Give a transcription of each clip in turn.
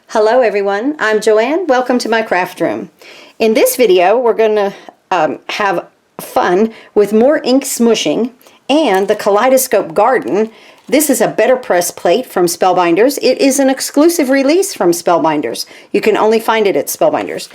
Hello everyone, I'm Joanne. Welcome to my craft room. In this video we're going to have fun with more ink smushing and the Kaleidoscope Garden. This is a better press plate from Spellbinders. It is an exclusive release from Spellbinders. You can only find it at Spellbinders.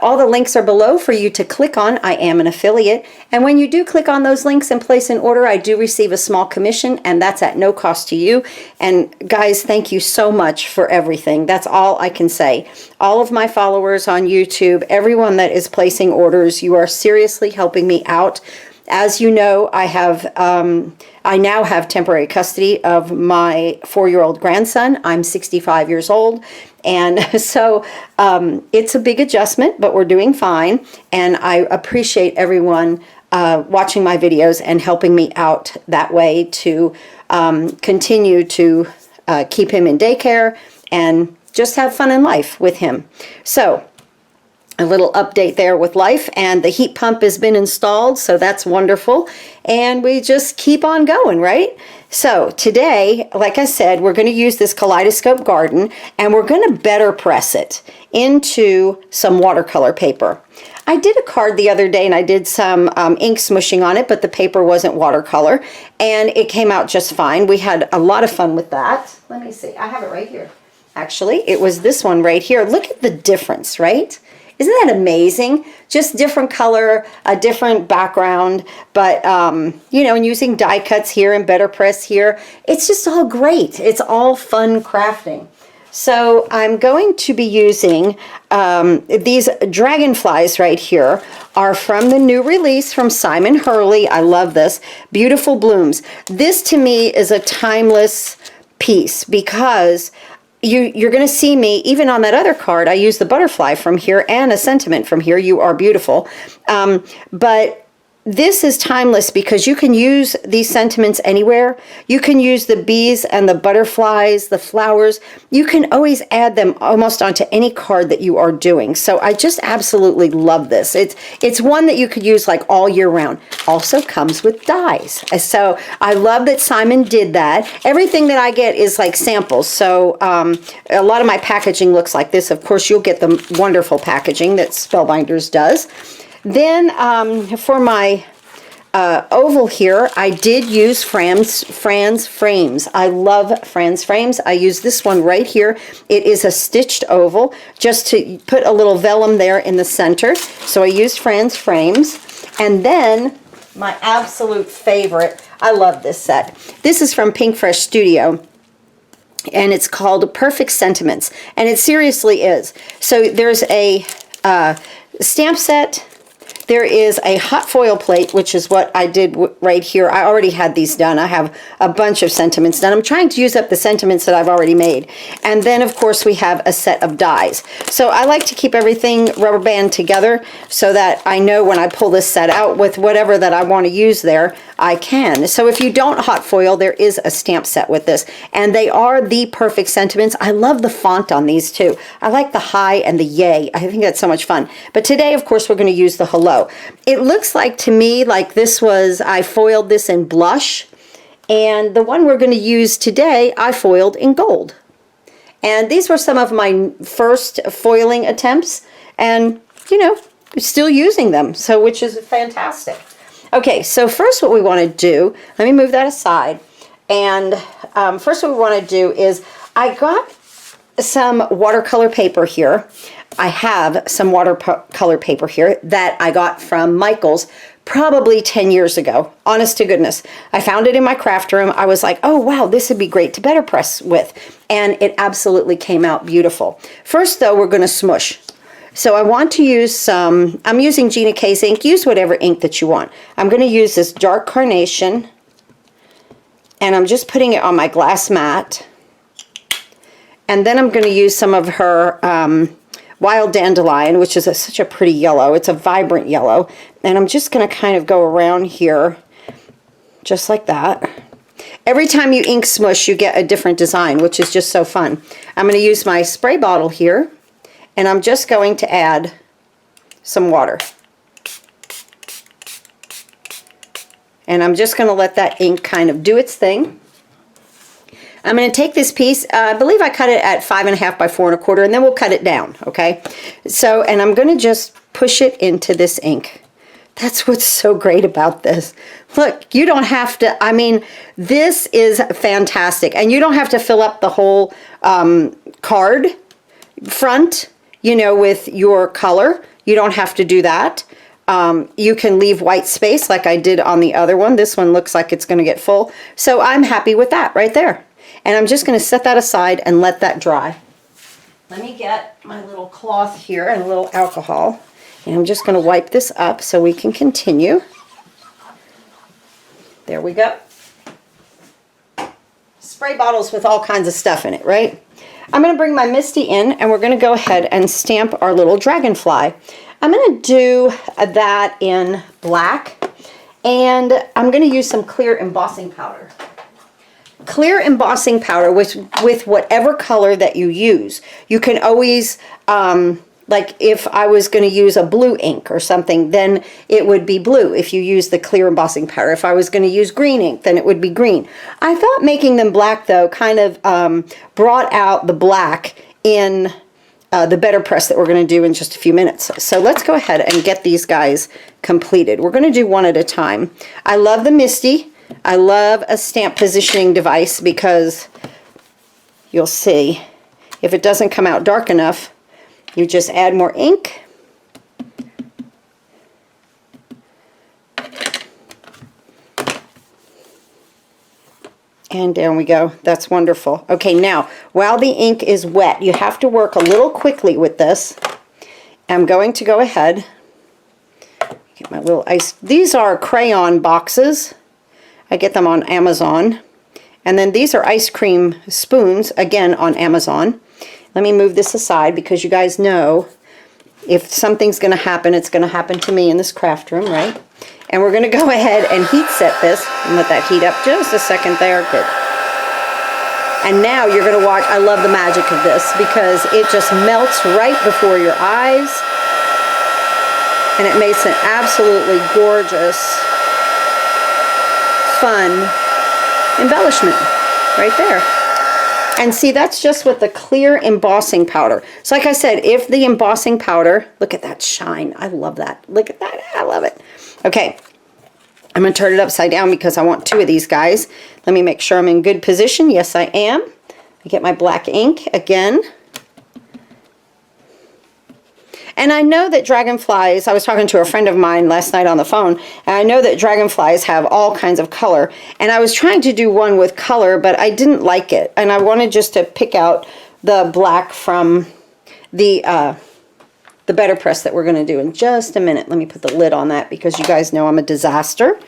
All the links are below for you to click on. I am an affiliate, and when you do click on those links and place an order, I do receive a small commission, and that's at no cost to you. And guys, thank you so much for everything. That's all I can say. All of my followers on YouTube, everyone that is placing orders, you are seriously helping me out. As you know, I now have temporary custody of my 4-year-old grandson. I'm 65 years old, and so it's a big adjustment, but we're doing fine, and I appreciate everyone watching my videos and helping me out that way to continue to keep him in daycare and just have fun in life with him. So a little update there with life, and the heat pump has been installed, so that's wonderful, and we just keep on going, right? So today, like I said, we're going to use this Kaleidoscope Garden, and we're going to better press it into some watercolor paper. I did a card the other day and I did some ink smushing on it, but the paper wasn't watercolor, and it came out just fine. We had a lot of fun with that. Let me see, I have it right here. Actually, it was this one right here. Look at the difference, right? Isn't that amazing? Just different color, a different background, but you know, and using die cuts here and better press here. It's just all great. It's all fun crafting. So I'm going to be using these dragonflies right here are from the new release from HURLEY. I love this. Beautiful blooms. This to me is a timeless piece because you're going to see me, even on that other card, I use the butterfly from here and a sentiment from here, "You are beautiful." But this is timeless because you can use these sentiments anywhere. You can use the bees and the butterflies, the flowers. You can always add them almost onto any card that you are doing. So I just absolutely love this. It's one that you could use like all year round. Also comes with dies. So I love that Simon did that. Everything that I get is like samples. So a lot of my packaging looks like this. Of course, you'll get the wonderful packaging that Spellbinders does. Then for my oval here, I did use FRAN'S frames. I love FRAN'S frames. I use this one right here. It is a stitched oval, just to put a little vellum there in the center. So I used FRAN'S frames. And then my absolute favorite, I love this set. This is from Pinkfresh Studio, and it's called Perfect Sentiments. And it seriously is. So there's a stamp set. There is a hot foil plate, which is what I did right here. I already had these done. I have a bunch of sentiments done. I'm trying to use up the sentiments that I've already made. And then, of course, we have a set of dies. So I like to keep everything rubber band together so that I know when I pull this set out with whatever that I want to use there, I can. So if you don't hot foil, there is a stamp set with this. And they are the perfect sentiments. I love the font on these too. I like the hi and the yay. I think that's so much fun. But today, of course, we're going to use the hello. It looks like to me like this was, I foiled this in blush, and the one we're going to use today I foiled in gold. And these were some of my first foiling attempts, and you know, still using them, so which is fantastic. Okay, so first what we want to do, let me move that aside, and first what we want to do is, I got some watercolor paper here. I have some watercolor paper here that I got from Michael's probably 10 years ago. Honest to goodness. I found it in my craft room. I was like, oh wow, this would be great to better press with. And it absolutely came out beautiful. First though, we're going to smush. So I want to use some, I'm using Gina K's ink. Use whatever ink that you want. I'm going to use this dark carnation, and I'm just putting it on my glass mat. And then I'm going to use some of her wild dandelion, which is such a pretty yellow. It's a vibrant yellow. And I'm just going to kind of go around here just like that. Every time you ink smush, you get a different design, which is just so fun. I'm going to use my spray bottle here, and I'm just going to add some water. And I'm just going to let that ink kind of do its thing. I'm going to take this piece, I believe I cut it at 5.5 by 4.25, and then we'll cut it down, okay? So, and I'm going to just push it into this ink. That's what's so great about this. Look, you don't have to, I mean, this is fantastic. And you don't have to fill up the whole card front, you know, with your color. You don't have to do that. You can leave white space like I did on the other one. This one looks like it's going to get full. So I'm happy with that right there. And I'm just going to set that aside and let that dry. Let me get my little cloth here and a little alcohol. And I'm just going to wipe this up so we can continue. There we go. Spray bottles with all kinds of stuff in it, right? I'm going to bring my MISTI in, and we're going to go ahead and stamp our little dragonfly. I'm going to do that in black, and I'm going to use some clear embossing powder. Clear embossing powder with whatever color that you use. You can always, like if I was going to use a blue ink or something, then it would be blue if you use the clear embossing powder. If I was going to use green ink, then it would be green. I thought making them black, though, kind of brought out the black in the better press that we're going to do in just a few minutes. So let's go ahead and get these guys completed. We're going to do one at a time. I love the MISTI. I love a stamp positioning device because you'll see if it doesn't come out dark enough, you just add more ink. And down we go. That's wonderful. Okay, now, while the ink is wet, you have to work a little quickly with this. I'm going to go ahead, get my little ice. These are crayon boxes. I get them on Amazon. And then these are ice cream spoons, again on Amazon. Let me move this aside because you guys know if something's going to happen, it's going to happen to me in this craft room, right? And we're going to go ahead and heat set this and let that heat up just a second there. Good. And now you're going to watch. I love the magic of this because it just melts right before your eyes. And it makes an absolutely gorgeous, fun embellishment right there. And see, that's just with the clear embossing powder. So like I said, if the embossing powder, look at that shine. I love that. Look at that. I love it. Okay. I'm going to turn it upside down because I want two of these guys. Let me make sure I'm in good position. Yes, I am. I get my black ink again. And I know that dragonflies, I was talking to a friend of mine last night on the phone, and I know that dragonflies have all kinds of color. And I was trying to do one with color, but I didn't like it. And I wanted just to pick out the black from the better press that we're going to do in just a minute. Let me put the lid on that because you guys know I'm a disaster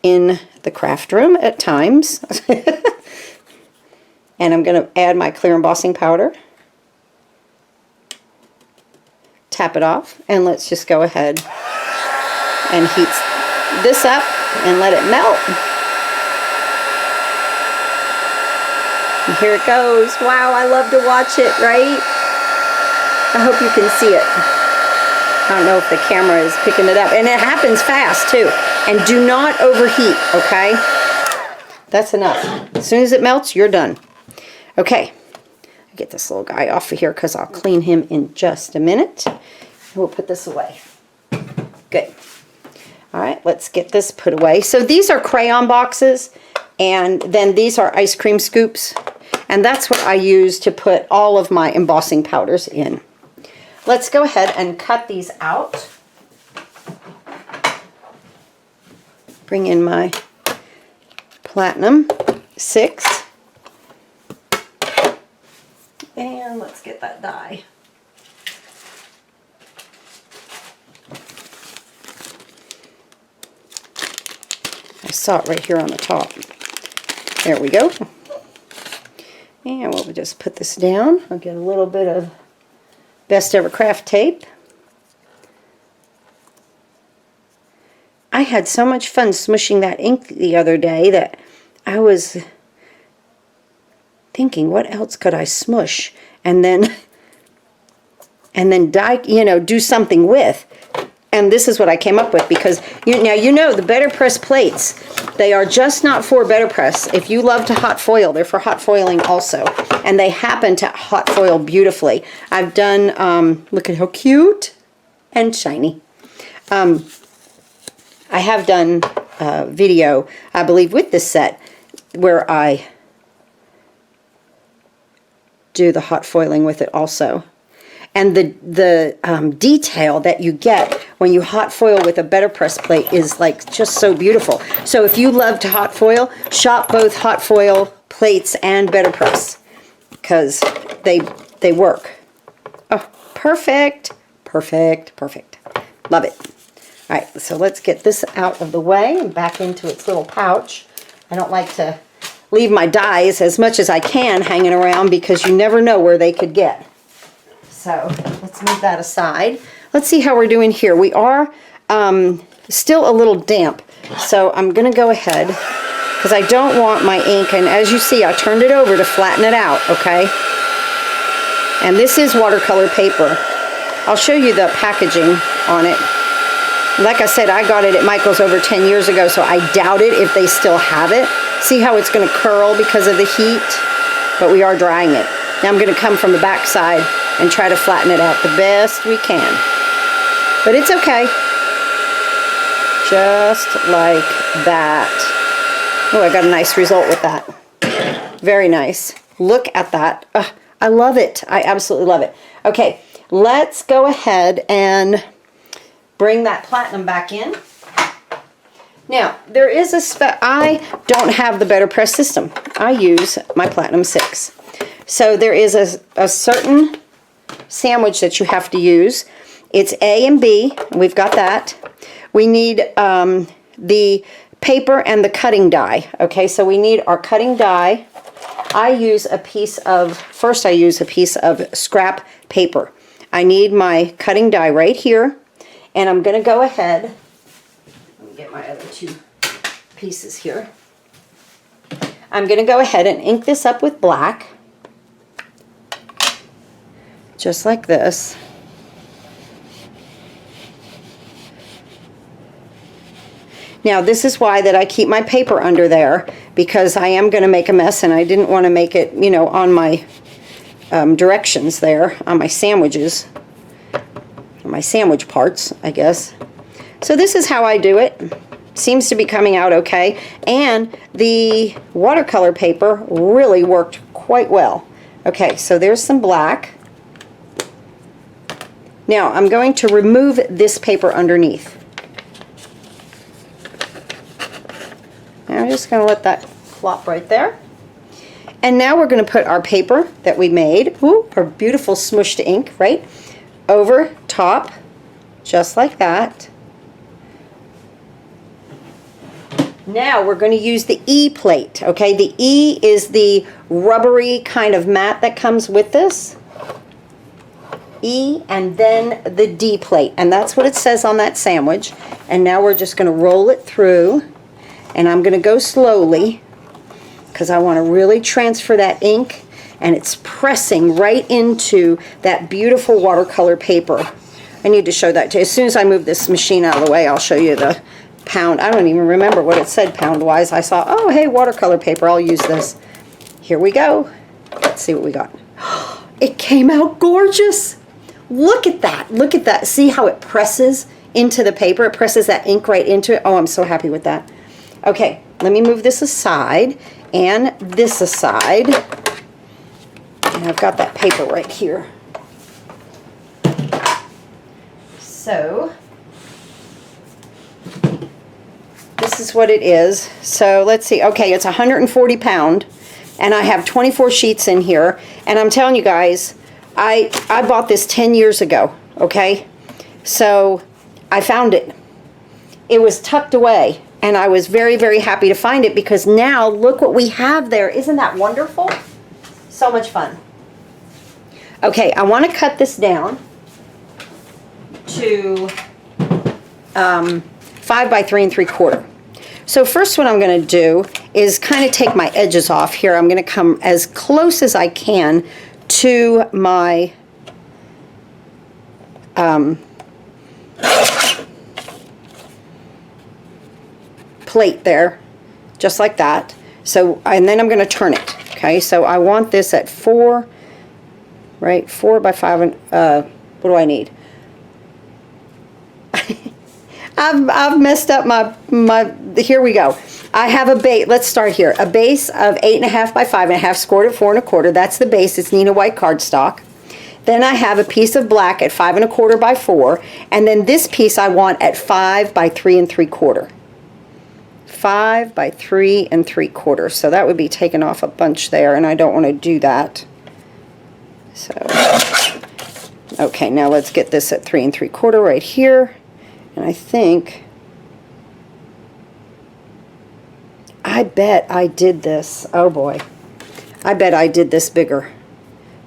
in the craft room at times. And I'm going to add my clear embossing powder. Tap it off, and let's just go ahead and heat this up and let it melt. And here it goes. Wow, I love to watch it, right? I hope you can see it. I don't know if the camera is picking it up. And it happens fast, too. And do not overheat, okay? That's enough. As soon as it melts, you're done. Okay. Get this little guy off of here because I'll clean him in just a minute. We'll put this away. Good. All right, let's get this put away. So these are crayon boxes, and then these are ice cream scoops, and that's what I use to put all of my embossing powders in. Let's go ahead and cut these out. Bring in my Platinum 6. And let's get that die. I saw it right here on the top. There we go. And we'll just put this down. I'll get a little bit of Best Ever Craft tape. I had so much fun smushing that ink the other day that I was thinking, what else could I smush and then do something with. And this is what I came up with, because now you know the better press plates, they are just not for better press. If you love to hot foil, they're for hot foiling also. And they happen to hot foil beautifully. I've done, look at how cute and shiny. I have done a video, I believe, with this set where I do the hot foiling with it also. And the detail that you get when you hot foil with a better press plate is like just so beautiful. So if you love to hot foil, shop both hot foil plates and better press, because they work. Oh, perfect, perfect, perfect. Love it. All right, so let's get this out of the way and back into its little pouch. I don't like to leave my dies as much as I can hanging around, because you never know where they could get. So let's move that aside. Let's see how we're doing here. We are still a little damp, so I'm going to go ahead, because I don't want my ink, and as you see, I turned it over to flatten it out, okay? And this is watercolor paper. I'll show you the packaging on it. Like I said, I got it at Michael's over 10 years ago, so I doubt it if they still have it. See how it's going to curl because of the heat? But we are drying it. Now I'm going to come from the back side and try to flatten it out the best we can. But it's okay. Just like that. Oh, I got a nice result with that. Very nice. Look at that. I love it. I absolutely love it. Okay, let's go ahead and bring that platinum back in. Now, there is I don't have the better press system. I use my Platinum 6. So there is a certain sandwich that you have to use. It's A and B. We've got that. We need the paper and the cutting die. Okay, so we need our cutting die. I use a piece of, first I use a piece of scrap paper. I need my cutting die right here. And I'm going to go ahead, let me get my other two pieces here. I'm going to go ahead and ink this up with black, just like this. Now this is why that I keep my paper under there, because I am going to make a mess, and I didn't want to make it, you know, on my directions there, on my sandwiches. My sandwich parts, I guess. So this is how I do it. Seems to be coming out okay, and the watercolor paper really worked quite well. Okay, so there's some black. Now I'm going to remove this paper underneath. And I'm just going to let that flop right there. And now we're going to put our paper that we made, our beautiful smushed ink, right, over top, just like that. Now we're going to use the E plate, okay? The E is the rubbery kind of mat that comes with this. E and then the D plate, and that's what it says on that sandwich. And now we're just going to roll it through, and I'm going to go slowly because I want to really transfer that ink, and it's pressing right into that beautiful watercolor paper. I need to show that to you. As soon as I move this machine out of the way, I'll show you the pound. I don't even remember what it said pound-wise. I saw, oh, hey, watercolor paper. I'll use this. Here we go. Let's see what we got. It came out gorgeous. Look at that. Look at that. See how it presses into the paper? It presses that ink right into it. Oh, I'm so happy with that. Okay, let me move this aside and this aside. And I've got that paper right here. So this is what it is. So let's see. Okay, it's 140 pound, and I have 24 sheets in here. And I'm telling you guys, I bought this 10 years ago. Okay, so I found it. It was tucked away, and I was very, very happy to find it, because now look what we have there. Isn't that wonderful? So much fun. Okay, I want to cut this down to 5 by 3 3/4. So first what I'm going to do is kind of take my edges off here. I'm going to come as close as I can to my plate there, just like that. So, and then I'm going to turn it. Okay, so I want this at 4, right? 4 by 5, and what do I need? I've messed up my, here we go. I have a base, let's start here. A base of 8.5 by 5.5, scored at 4 1/4. That's the base, it's Nina White cardstock. Then I have a piece of black at 5 1/4 by 4, and then this piece I want at 5 by 3 3/4. 5 by 3 3/4. So that would be taking off a bunch there, and I don't want to do that. So, okay, now let's get this at 3 3/4 right here. And I think, I bet I did this, oh boy, I bet I did this bigger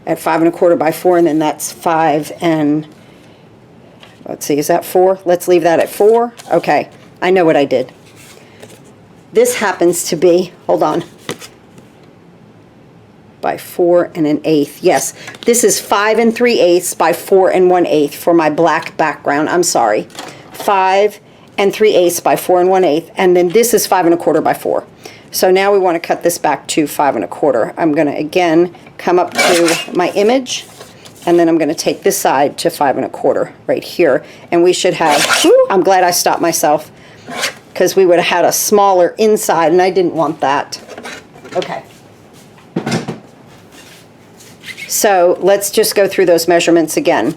at 5 1/4 by 4, and then that's 5 and, let's see, is that 4? Let's leave that at 4. Okay, I know what I did. This happens to be, hold on, by 4 1/8. Yes, this is 5 3/8 by 4 1/8 for my black background. I'm sorry. 5 3/8 by 4 1/8, and then this is 5 1/4 by 4. So now we want to cut this back to 5 1/4. I'm going to again come up to my image, and then I'm going to take this side to 5 1/4 right here, and we should have, whew, I'm glad I stopped myself, because we would have had a smaller inside, and I didn't want that. Okay. So let's just go through those measurements again.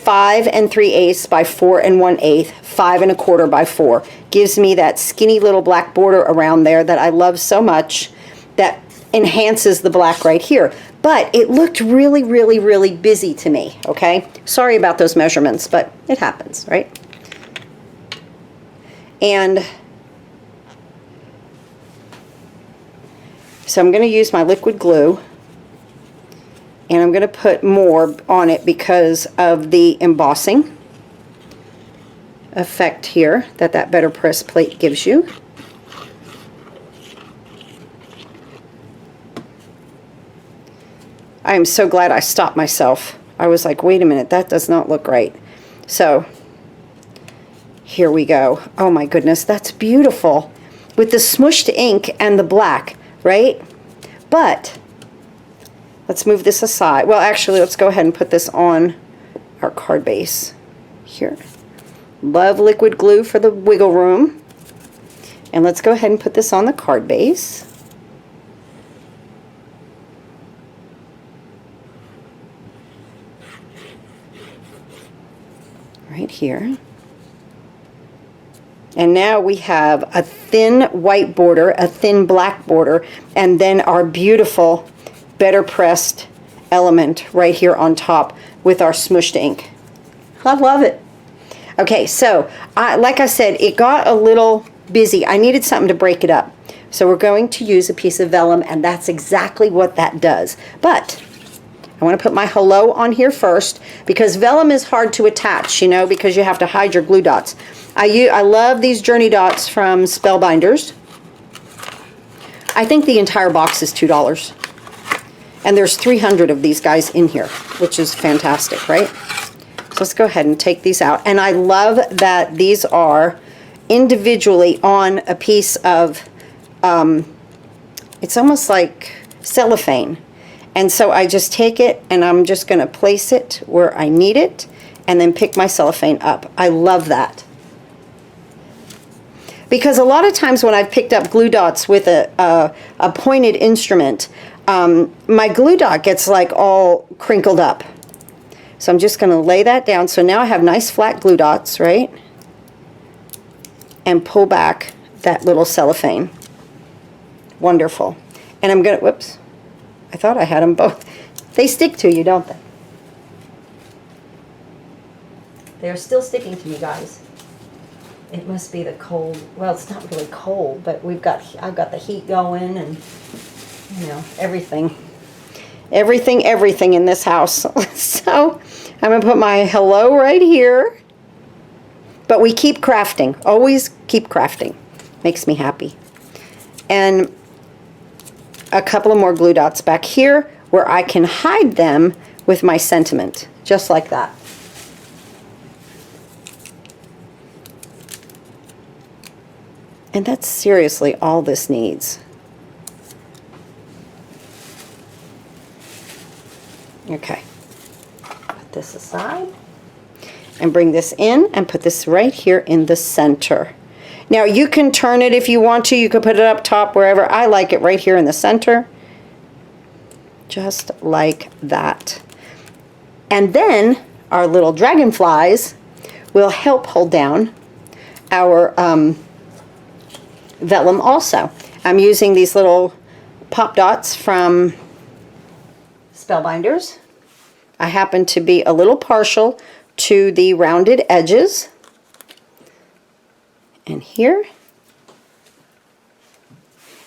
5 3/8 by 4 1/8, 5 1/4 by 4 gives me that skinny little black border around there that I love so much, that enhances the black right here. But it looked really, really, really busy to me, okay? Sorry about those measurements, but it happens, right? And so I'm going to use my liquid glue, and I'm going to put more on it because of the embossing effect here that better press plate gives you. I am so glad I stopped myself. I was like, wait a minute, that does not look right. So here we go. Oh my goodness, that's beautiful with the smooshed ink and the black, right? But let's move this aside. Well, actually, let's go ahead and put this on our card base here. Love liquid glue for the wiggle room. And let's go ahead and put this on the card base. Right here. And now we have a thin white border, a thin black border, and then our beautiful, better pressed element right here on top with our smooshed ink. I love it. Okay, so like I said, it got a little busy. I needed something to break it up. So we're going to use a piece of vellum, and that's exactly what that does. But I want to put my hello on here first, because vellum is hard to attach, you know, because you have to hide your glue dots. I love these journey dots from Spellbinders. I think the entire box is $2. And there's 300 of these guys in here, which is fantastic, right? So let's go ahead and take these out. And I love that these are individually on a piece of, it's almost like cellophane. And so I just take it and I'm just going to place it where I need it and then pick my cellophane up. I love that. Because a lot of times when I've picked up glue dots with a pointed instrument, my glue dot gets like all crinkled up. So I'm just going to lay that down. So now I have nice flat glue dots, right? And pull back that little cellophane. Wonderful. And I'm going to, whoops, I thought I had them both. They stick to you, don't they? They're still sticking to me, guys. It must be the cold. Well, it's not really cold, but I've got the heat going, and you know, everything in this house. So I'm gonna put my hello right here. But we keep crafting. Always keep crafting. Makes me happy. And a couple of more glue dots back here where I can hide them with my sentiment, just like that. And that's seriously all this needs. Okay, put this aside and bring this in and put this right here in the center. Now you can turn it if you want to. You can put it up top, wherever. I like it right here in the center. Just like that. And then our little dragonflies will help hold down our vellum also. I'm using these little pop dots from Spellbinders. I happen to be a little partial to the rounded edges. And here.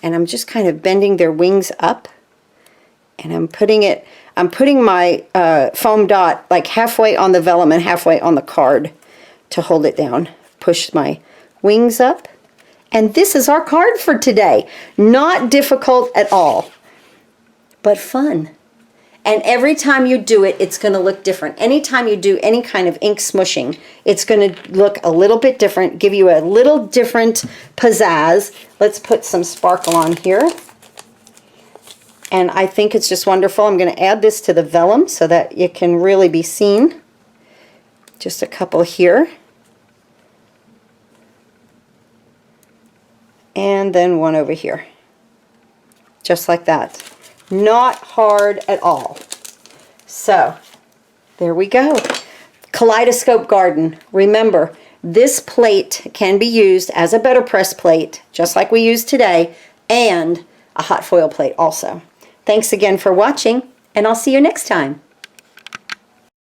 And I'm just kind of bending their wings up. And I'm putting my foam dot like halfway on the vellum and halfway on the card to hold it down. Push my wings up. And this is our card for today. Not difficult at all, but fun. And every time you do it, it's going to look different. Anytime you do any kind of ink smushing, it's going to look a little bit different, give you a little different pizzazz. Let's put some sparkle on here. And I think it's just wonderful. I'm going to add this to the vellum so that it can really be seen. Just a couple here. And then one over here. Just like that. Not hard at all. So, there we go. Kaleidoscope Garden. Remember, this plate can be used as a better press plate, just like we used today, and a hot foil plate also. Thanks again for watching, and I'll see you next time.